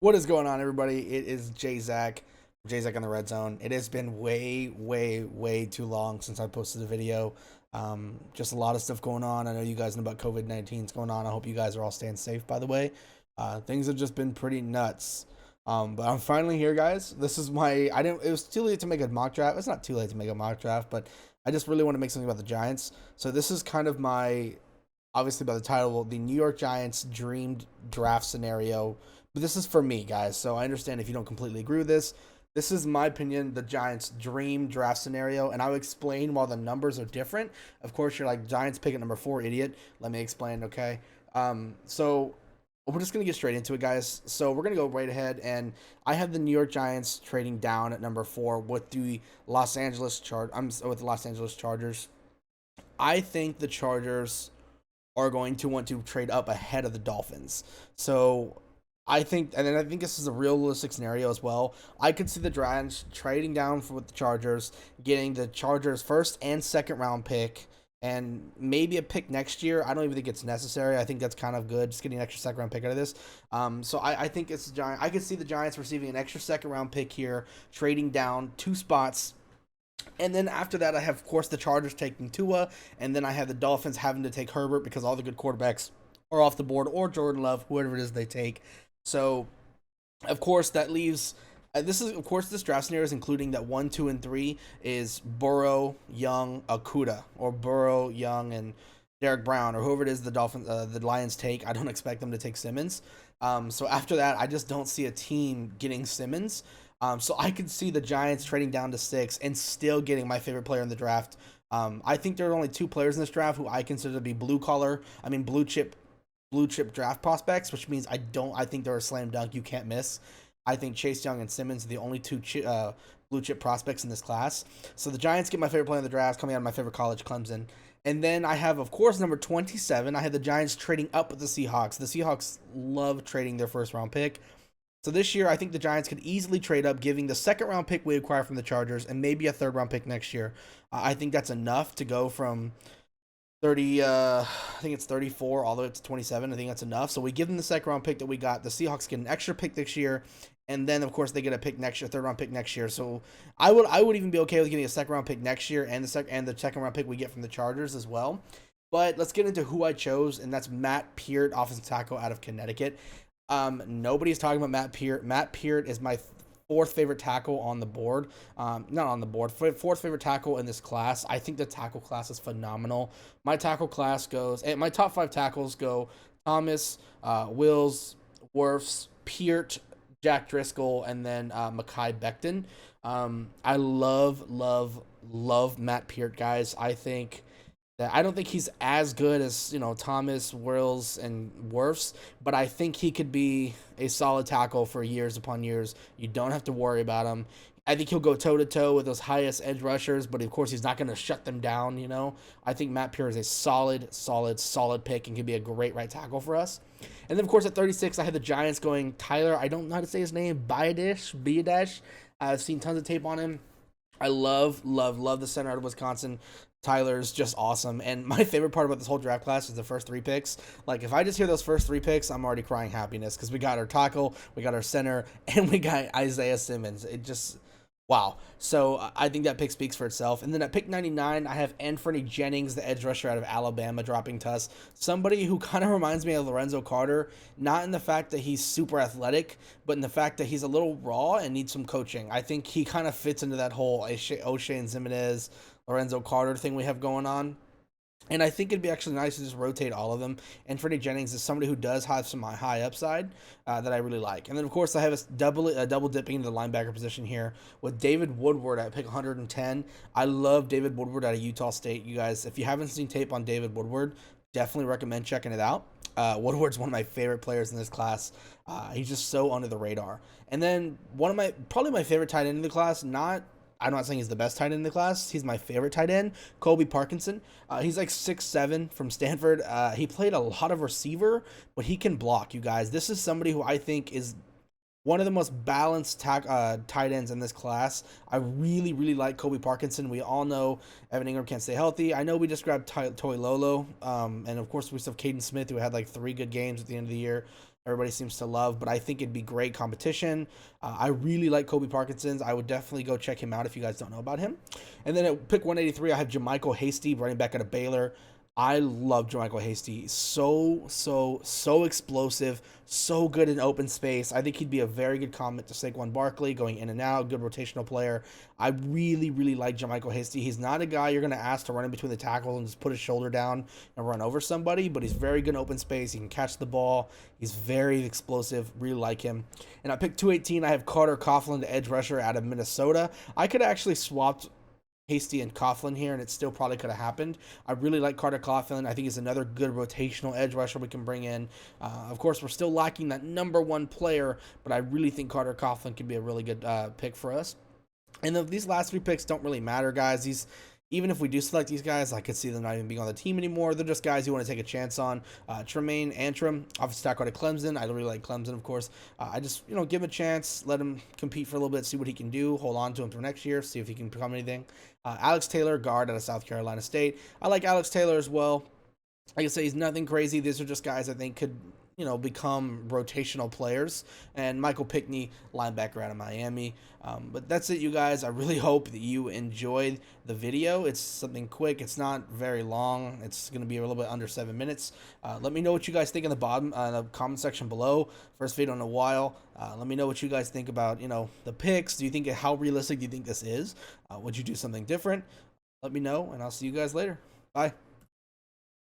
What is going on, everybody? It is Jay Zach on the Red Zone. It has been way too long since I posted a video. Just a lot of stuff going on. I know you guys know about COVID-19 is going on. I hope you guys are all staying safe, by the way. Things have just been pretty nuts. But I'm finally here, guys. This is my. I didn't. It was too late to make a mock draft. It's not too late to make a mock draft, but I just really want to make something about the Giants. So this is kind of my, obviously by the title, the New York Giants dreamed draft scenario. But this is for me, guys. So I understand if you don't completely agree with this. This is my opinion, the Giants' dream draft scenario, and I'll explain while the numbers are different. Of course, you're like, Giants pick at number 4, idiot. Let me explain, okay? So we're just gonna get straight into it, guys. So we're gonna go right ahead, and I have the New York Giants trading down at number 4 with the with the Los Angeles Chargers. I think the Chargers are going to want to trade up ahead of the Dolphins. So I think, and then I think this is a realistic scenario as well. I could see the Giants trading down with the Chargers, getting the Chargers first and second round pick, and maybe a pick next year. I don't even think it's necessary. I think that's kind of good, just getting an extra second round pick out of this. So I think it's the Giant. I could see the Giants receiving an extra second round pick here, trading down 2 spots, and then after that, I have, of course, the Chargers taking Tua, and then I have the Dolphins having to take Herbert because all the good quarterbacks are off the board, or Jordan Love, whoever it is they take. So, of course, that leaves. Of course, this draft scenario is including that 1, 2, and 3 is Burrow, Young, Akuda, or Burrow, Young, and Derek Brown, or whoever it is the Lions take. I don't expect them to take Simmons. So after that, I just don't see a team getting Simmons. So I could see the Giants trading down to 6 and still getting my favorite player in the draft. I think there are only 2 players in this draft who I consider to be blue chip draft prospects, which means I think they're a slam dunk. You can't miss. I think Chase Young and Simmons are the only blue chip prospects in this class. So the Giants get my favorite player in the draft, coming out of my favorite college, Clemson. And then I have, of course, number 27. I had the Giants trading up with the Seahawks. The Seahawks love trading their first round pick. So this year, I think the Giants could easily trade up, giving the second round pick we acquire from the Chargers and maybe a third round pick next year. I think that's enough to go from 30, I think it's 34 all the way up to 27. I think that's enough. So we give them the second round pick that we got. The Seahawks get an extra pick this year, and then of course they get a pick next year, third round pick next year. So I would even be okay with getting a second round pick next year and the second round pick we get from the Chargers as well. But let's get into who I chose, and that's Matt Peart, offensive tackle out of Connecticut. Nobody's talking about Matt Peart. Matt Peart is my fourth favorite tackle on the board. Not on the board. Fourth favorite tackle in this class. I think the tackle class is phenomenal. My tackle class goes, and my top 5 tackles go Thomas, Wills, Wirfs, Peart, Jack Driscoll, and then Mekhi Becton. I love Matt Peart, guys. I don't think he's as good as Thomas, Wills, and Wirfs, but I think he could be a solid tackle for years upon years. You don't have to worry about him. I think he'll go toe to toe with those highest edge rushers, but of course he's not going to shut them down. I think Matt Peart is a solid pick and can be a great right tackle for us. And then of course at 36, I had the Giants going Tyler. I don't know how to say his name. Biadasz. I've seen tons of tape on him. I love the center out of Wisconsin. Tyler's just awesome. And my favorite part about this whole draft class is the first 3 picks. Like, if I just hear those first 3 picks, I'm already crying happiness because we got our tackle, we got our center, and we got Isaiah Simmons. It just, wow. So I think that pick speaks for itself. And then at pick 99, I have Anfernee Jennings, the edge rusher out of Alabama, dropping to us. Somebody who kind of reminds me of Lorenzo Carter, not in the fact that he's super athletic, but in the fact that he's a little raw and needs some coaching. I think he kind of fits into that whole O'Shea and Zimenez, Lorenzo Carter thing we have going on. And I think it'd be actually nice to just rotate all of them. And Freddie Jennings is somebody who does have some high upside that I really like. And then, of course, I have a double dipping into the linebacker position here with David Woodward at pick 110. I love David Woodward out of Utah State. You guys, if you haven't seen tape on David Woodward, definitely recommend checking it out. Woodward's one of my favorite players in this class. He's just so under the radar. And then probably my favorite tight end in the class, I'm not saying he's the best tight end in the class. He's my favorite tight end, Colby Parkinson. He's like 6'7" from Stanford. He played a lot of receiver, but he can block, you guys. This is somebody who I think is one of the most balanced tight ends in this class. I really like Colby Parkinson. We all know Evan Ingram can't stay healthy. I know we just grabbed Toy Lolo. And of course we still have Caden Smith, who had like 3 good games at the end of the year. everybody seems to love, but I think it'd be great competition. I really like Kobe Parkinson's. I would definitely go check him out if you guys don't know about him. And then at pick 183, I have JaMycal Hasty, running back out of Baylor. I love JaMycal Hasty. So explosive, so good in open space. I think he'd be a very good comment to Saquon Barkley, going in and out, good rotational player. I really like JaMycal Hasty. He's not a guy you're going to ask to run in between the tackles and just put his shoulder down and run over somebody, but he's very good in open space. He can catch the ball. He's very explosive. Really like him. And at pick 218, I have Carter Coughlin, the edge rusher out of Minnesota. I could actually swap Hasty and Coughlin here, and it still probably could have happened. I really like Carter Coughlin. I think he's another good rotational edge rusher we can bring in. Of course, we're still lacking that number one player, but I really think Carter Coughlin could be a really good pick for us. And these last three picks don't really matter, guys. Even if we do select these guys, I could see them not even being on the team anymore. They're just guys you want to take a chance on. Tremaine Antrim, offensive tackle at Clemson. I really like Clemson, of course. I just, give him a chance, let him compete for a little bit, see what he can do, hold on to him for next year, see if he can become anything. Alex Taylor, guard out of South Carolina State. I like Alex Taylor as well. Like I say, he's nothing crazy. These are just guys I think could, become rotational players. And Michael Pickney, linebacker out of Miami. But that's it, you guys. I really hope that you enjoyed the video. It's something quick. It's not very long. It's going to be a little bit under 7 minutes. Let me know what you guys think in the bottom, the comment section below. First video in a while. Let me know what you guys think about, the picks. Do you think, how realistic do you think this is? Would you do something different? Let me know, and I'll see you guys later. Bye.